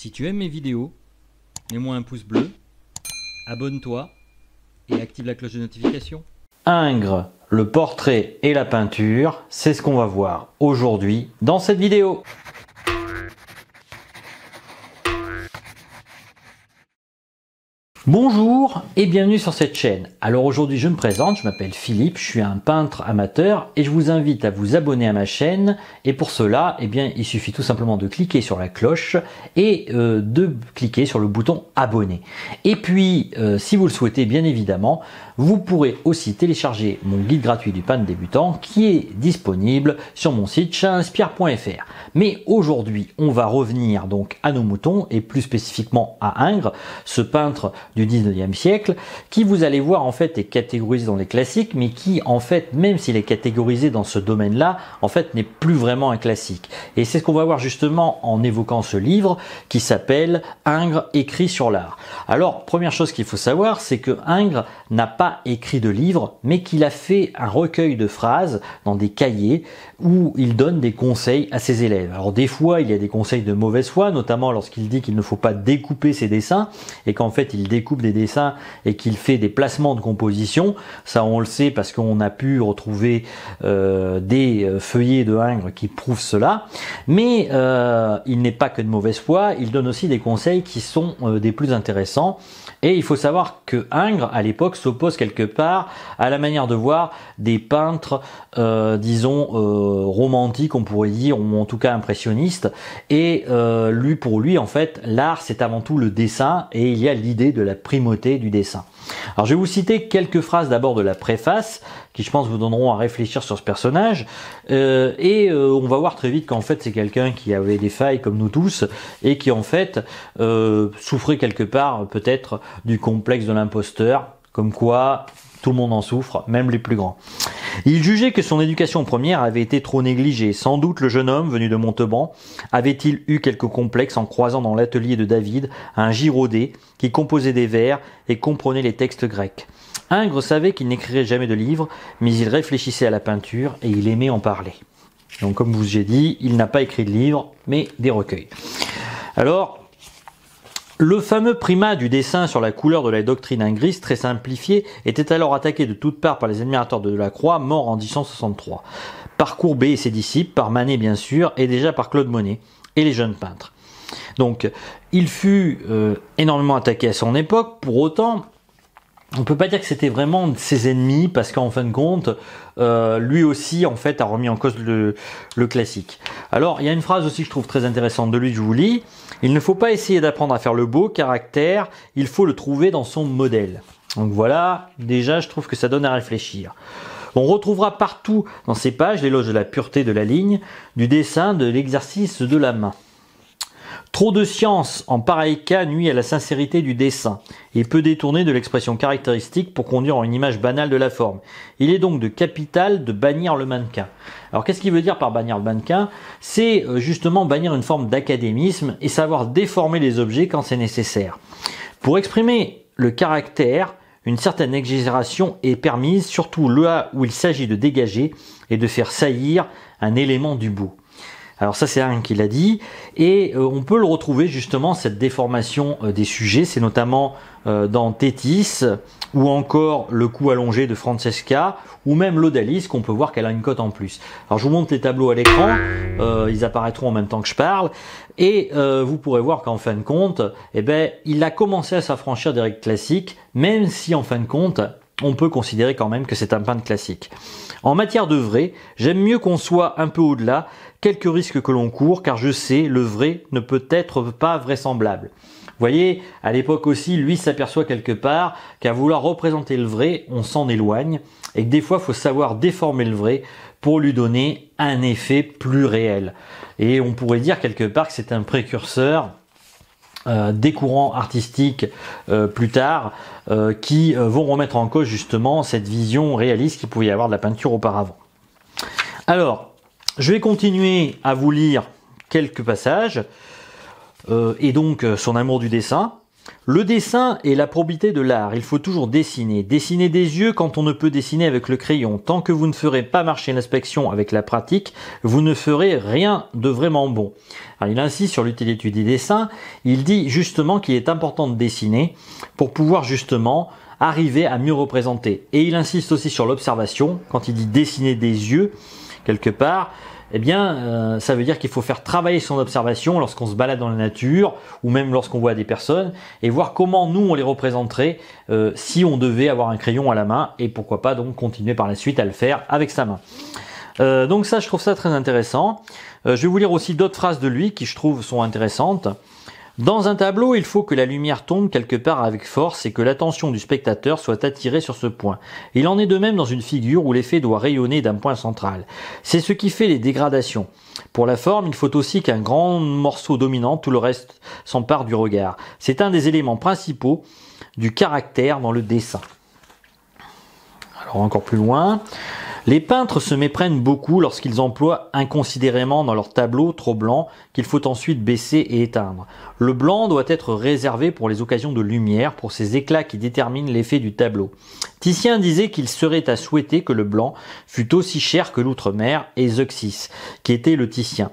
Si tu aimes mes vidéos, mets-moi un pouce bleu, abonne-toi et active la cloche de notification. Ingres, le portrait et la peinture, c'est ce qu'on va voir aujourd'hui dans cette vidéo. Bonjour et bienvenue sur cette chaîne. Alors aujourd'hui je me présente, je m'appelle Philippe, je suis un peintre amateur et je vous invite à vous abonner à ma chaîne. Et pour cela, il suffit tout simplement de cliquer sur la cloche et de cliquer sur le bouton abonner. Et puis si vous le souhaitez bien évidemment, vous pourrez aussi télécharger mon guide gratuit du peintre débutant qui est disponible sur mon site chainspire.fr. Mais aujourd'hui on va revenir donc à nos moutons et plus spécifiquement à Ingres, ce peintre du 19e siècle, qui vous allez voir en fait est catégorisé dans les classiques, mais qui en fait, même s'il est catégorisé dans ce domaine-là, en fait n'est plus vraiment un classique. Et c'est ce qu'on va voir justement en évoquant ce livre qui s'appelle Ingres écrit sur l'art. Alors, première chose qu'il faut savoir, c'est que Ingres n'a pas écrit de livre, mais qu'il a fait un recueil de phrases dans des cahiers où il donne des conseils à ses élèves. Alors des fois, il y a des conseils de mauvaise foi, notamment lorsqu'il dit qu'il ne faut pas découper ses dessins, et qu'en fait il découpe des dessins et qu'il fait des placements de composition. Ça on le sait parce qu'on a pu retrouver des feuillets de Ingres qui prouvent cela. Mais il n'est pas que de mauvaise foi, il donne aussi des conseils qui sont des plus intéressants. Et il faut savoir que Ingres, à l'époque, s'oppose quelque part à la manière de voir des peintres, disons, romantiques, on pourrait dire, ou en tout cas impressionnistes. Et pour lui, en fait, l'art, c'est avant tout le dessin, et il y a l'idée de la primauté du dessin. Alors, je vais vous citer quelques phrases d'abord de la préface, qui je pense vous donneront à réfléchir sur ce personnage. On va voir très vite qu'en fait c'est quelqu'un qui avait des failles comme nous tous et qui en fait souffrait quelque part peut-être du complexe de l'imposteur, comme quoi tout le monde en souffre, même les plus grands. Il jugeait que son éducation première avait été trop négligée. Sans doute le jeune homme venu de Montauban avait-il eu quelques complexes en croisant dans l'atelier de David un Girodet qui composait des vers et comprenait les textes grecs. Ingres savait qu'il n'écrirait jamais de livre, mais il réfléchissait à la peinture et il aimait en parler. Donc comme vous ai dit, il n'a pas écrit de livre, mais des recueils. Alors, le fameux primat du dessin sur la couleur de la doctrine ingriste, très simplifiée, était alors attaqué de toutes parts par les admirateurs de Delacroix, mort en 1863. Par Courbet et ses disciples, par Manet bien sûr, et déjà par Claude Monet et les jeunes peintres. Donc, il fut énormément attaqué à son époque, pour autant, on peut pas dire que c'était vraiment ses ennemis parce qu'en fin de compte, lui aussi en fait a remis en cause le classique. Alors il y a une phrase aussi que je trouve très intéressante de lui, je vous lis. Il ne faut pas essayer d'apprendre à faire le beau caractère, il faut le trouver dans son modèle. Donc voilà, déjà je trouve que ça donne à réfléchir. On retrouvera partout dans ces pages l'éloge de la pureté de la ligne, du dessin, de l'exercice de la main. Trop de science en pareil cas nuit à la sincérité du dessin et peut détourner de l'expression caractéristique pour conduire à une image banale de la forme. Il est donc de capital de bannir le mannequin. Alors qu'est-ce qu'il veut dire par bannir le mannequin? C'est justement bannir une forme d'académisme et savoir déformer les objets quand c'est nécessaire. Pour exprimer le caractère, une certaine exagération est permise, surtout là où il s'agit de dégager et de faire saillir un élément du beau. Alors ça c'est Ingres qui l'a dit, et on peut le retrouver justement cette déformation des sujets, c'est notamment dans Tétis, ou encore le cou allongé de Francesca, ou même l'Odalis qu'on peut voir qu'elle a une cote en plus. Alors je vous montre les tableaux à l'écran, ils apparaîtront en même temps que je parle, et vous pourrez voir qu'en fin de compte, il a commencé à s'affranchir des règles classiques, même si en fin de compte, on peut considérer quand même que c'est un peintre classique. En matière de vrai, j'aime mieux qu'on soit un peu au-delà, quelques risques que l'on court, car je sais, le vrai ne peut être pas vraisemblable. Vous voyez, à l'époque aussi, lui s'aperçoit quelque part qu'à vouloir représenter le vrai, on s'en éloigne, et que des fois, il faut savoir déformer le vrai pour lui donner un effet plus réel. Et on pourrait dire quelque part que c'est un précurseur des courants artistiques plus tard qui vont remettre en cause justement cette vision réaliste qu'il pouvait y avoir de la peinture auparavant. Alors, je vais continuer à vous lire quelques passages et donc son amour du dessin. Le dessin est la probité de l'art. Il faut toujours dessiner. Dessiner des yeux quand on ne peut dessiner avec le crayon. Tant que vous ne ferez pas marcher l'inspection avec la pratique, vous ne ferez rien de vraiment bon. Alors, il insiste sur l'utilité du dessin. Il dit justement qu'il est important de dessiner pour pouvoir justement arriver à mieux représenter. Et il insiste aussi sur l'observation. Quand il dit dessiner des yeux, quelque part, eh bien, ça veut dire qu'il faut faire travailler son observation lorsqu'on se balade dans la nature ou même lorsqu'on voit des personnes et voir comment nous on les représenterait si on devait avoir un crayon à la main et pourquoi pas donc continuer par la suite à le faire avec sa main. Donc ça, je trouve ça très intéressant. Je vais vous lire aussi d'autres phrases de lui qui je trouve sont intéressantes. Dans un tableau, il faut que la lumière tombe quelque part avec force et que l'attention du spectateur soit attirée sur ce point. Il en est de même dans une figure où l'effet doit rayonner d'un point central. C'est ce qui fait les dégradations. Pour la forme, il faut aussi qu'un grand morceau dominant, tout le reste s'empare du regard. C'est un des éléments principaux du caractère dans le dessin. Alors encore plus loin. Les peintres se méprennent beaucoup lorsqu'ils emploient inconsidérément dans leurs tableaux trop blancs qu'il faut ensuite baisser et éteindre. Le blanc doit être réservé pour les occasions de lumière, pour ces éclats qui déterminent l'effet du tableau. Titien disait qu'il serait à souhaiter que le blanc fût aussi cher que l'outre-mer et Zeuxis, qui était le Titien.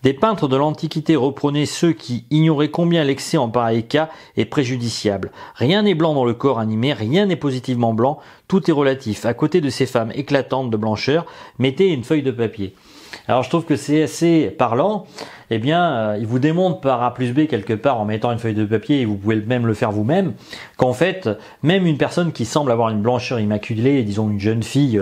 Des peintres de l'Antiquité reprenaient ceux qui ignoraient combien l'excès en pareil cas est préjudiciable. Rien n'est blanc dans le corps animé, rien n'est positivement blanc, tout est relatif. À côté de ces femmes éclatantes de blancheur, mettez une feuille de papier. Alors je trouve que c'est assez parlant. Eh bien, il vous démontre par A plus B quelque part en mettant une feuille de papier, et vous pouvez même le faire vous-même, qu'en fait, même une personne qui semble avoir une blancheur immaculée, disons une jeune fille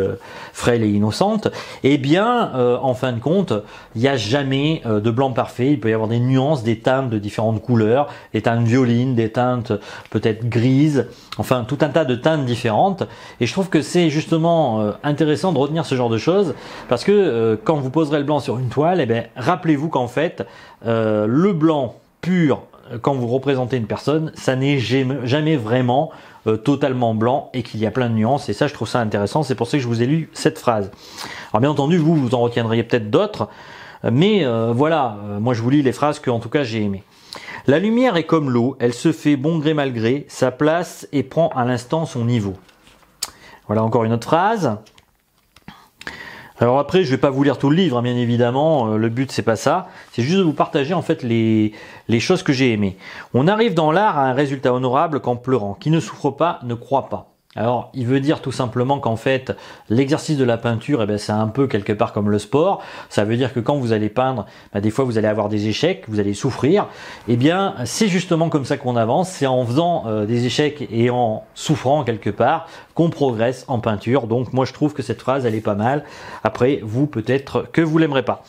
frêle et innocente, eh bien, en fin de compte, il n'y a jamais de blanc parfait. Il peut y avoir des nuances, des teintes de différentes couleurs, des teintes violines, des teintes peut-être grises, enfin tout un tas de teintes différentes. Et je trouve que c'est justement intéressant de retenir ce genre de choses, parce que quand vous poserez le blanc sur une toile, eh bien, rappelez-vous qu'en fait, le blanc pur, quand vous représentez une personne, ça n'est jamais vraiment totalement blanc et qu'il y a plein de nuances. Et ça, je trouve ça intéressant. C'est pour ça que je vous ai lu cette phrase. Alors bien entendu, vous en retiendriez peut-être d'autres. Mais voilà, moi je vous lis les phrases que en tout cas j'ai aimées. La lumière est comme l'eau, elle se fait bon gré mal gré, sa place et prend à l'instant son niveau. Voilà encore une autre phrase. Alors après, je vais pas vous lire tout le livre, hein, bien évidemment, le but c'est pas ça, c'est juste de vous partager en fait les choses que j'ai aimées. On arrive dans l'art à un résultat honorable qu'en pleurant. Qui ne souffre pas ne croit pas. Alors, il veut dire tout simplement qu'en fait, l'exercice de la peinture, eh ben, c'est un peu quelque part comme le sport. Ça veut dire que quand vous allez peindre, ben, des fois vous allez avoir des échecs, vous allez souffrir. Eh bien, c'est justement comme ça qu'on avance. C'est en faisant des échecs et en souffrant quelque part qu'on progresse en peinture. Donc, moi, je trouve que cette phrase, elle est pas mal. Après, vous, peut-être que vous l'aimerez pas.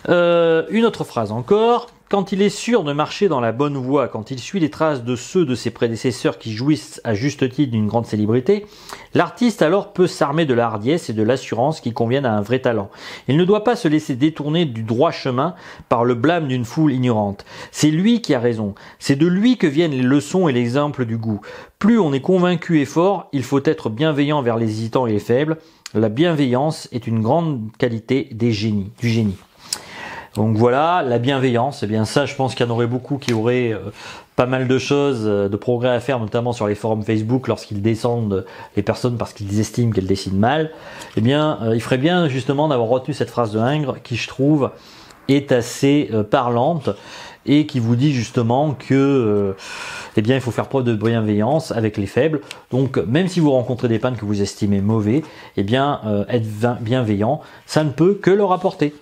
Une autre phrase encore. Quand il est sûr de marcher dans la bonne voie, quand il suit les traces de ceux de ses prédécesseurs qui jouissent à juste titre d'une grande célébrité, l'artiste alors peut s'armer de la hardiesse et de l'assurance qui conviennent à un vrai talent. Il ne doit pas se laisser détourner du droit chemin par le blâme d'une foule ignorante. C'est lui qui a raison. C'est de lui que viennent les leçons et l'exemple du goût. Plus on est convaincu et fort, il faut être bienveillant vers les hésitants et les faibles. La bienveillance est une grande qualité du génie. Donc voilà, la bienveillance, eh bien ça je pense qu'il y en aurait beaucoup qui auraient pas mal de choses, de progrès à faire, notamment sur les forums Facebook lorsqu'ils descendent les personnes parce qu'ils estiment qu'elles dessinent mal. Eh bien, il ferait bien justement d'avoir retenu cette phrase de Ingres qui je trouve est assez parlante et qui vous dit justement que eh bien il faut faire preuve de bienveillance avec les faibles. Donc même si vous rencontrez des peintres que vous estimez mauvais, eh bien être bienveillant, ça ne peut que leur apporter.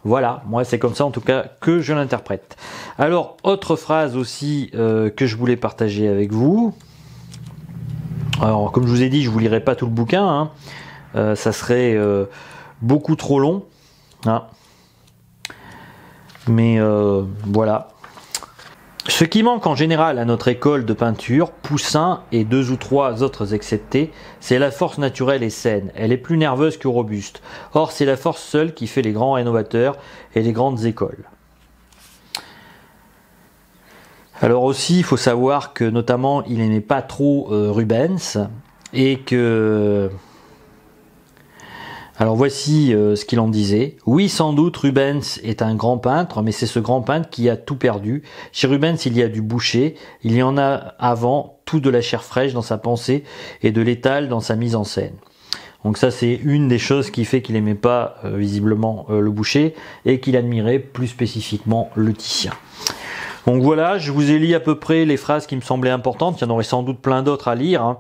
Voilà, moi c'est comme ça en tout cas que je l'interprète. Alors, autre phrase aussi que je voulais partager avec vous. Alors, comme je vous ai dit, je vous lirai pas tout le bouquin, hein. Ça serait beaucoup trop long. Hein. Mais voilà. Ce qui manque en général à notre école de peinture, Poussin et 2 ou 3 autres exceptés, c'est la force naturelle et saine. Elle est plus nerveuse que robuste. Or, c'est la force seule qui fait les grands rénovateurs et les grandes écoles. Alors aussi, il faut savoir que notamment, il n'aimait pas trop Rubens et que Alors voici ce qu'il en disait. Oui, sans doute, Rubens est un grand peintre, mais c'est ce grand peintre qui a tout perdu. Chez Rubens, il y a du boucher, il y en a avant tout de la chair fraîche dans sa pensée et de l'étal dans sa mise en scène. Donc ça, c'est une des choses qui fait qu'il aimait pas visiblement le Boucher et qu'il admirait plus spécifiquement le Titien. Donc voilà, je vous ai lu à peu près les phrases qui me semblaient importantes. Il y en aurait sans doute plein d'autres à lire, hein.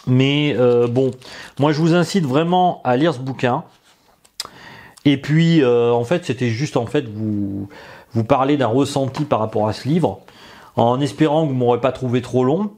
Bon, moi je vous incite vraiment à lire ce bouquin. Et puis en fait, c'était juste vous parler d'un ressenti par rapport à ce livre, en espérant que vous m'aurez pas trouvé trop long.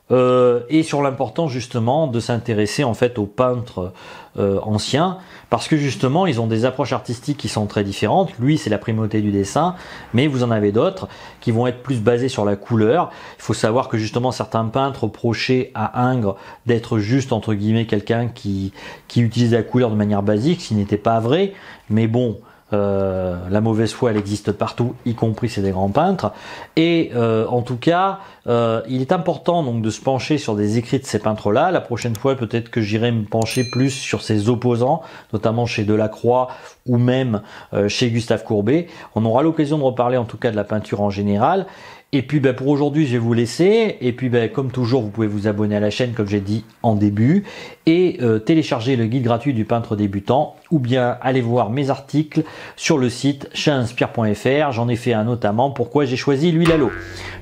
Et sur l'importance justement de s'intéresser en fait aux peintres anciens, parce que justement ils ont des approches artistiques qui sont très différentes. Lui, c'est la primauté du dessin, mais vous en avez d'autres qui vont être plus basés sur la couleur. Il faut savoir que justement certains peintres reprochaient à Ingres d'être juste entre guillemets quelqu'un qui utilise la couleur de manière basique, ce qui n'était pas vrai, mais bon, la mauvaise foi elle existe partout, y compris chez des grands peintres. Et en tout cas, il est important donc de se pencher sur des écrits de ces peintres là. La prochaine fois, peut-être que j'irai me pencher plus sur ses opposants, notamment chez Delacroix ou même chez Gustave Courbet. On aura l'occasion de reparler en tout cas de la peinture en général. Et puis pour aujourd'hui, je vais vous laisser. Et puis comme toujours, vous pouvez vous abonner à la chaîne comme j'ai dit en début et télécharger le guide gratuit du peintre débutant, ou bien aller voir mes articles sur le site chainspire.fr. J'en ai fait un notamment pourquoi j'ai choisi l'huile à l'eau.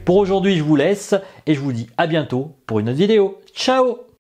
Pour aujourd'hui, je vous laisse et je vous dis à bientôt pour une autre vidéo. Ciao!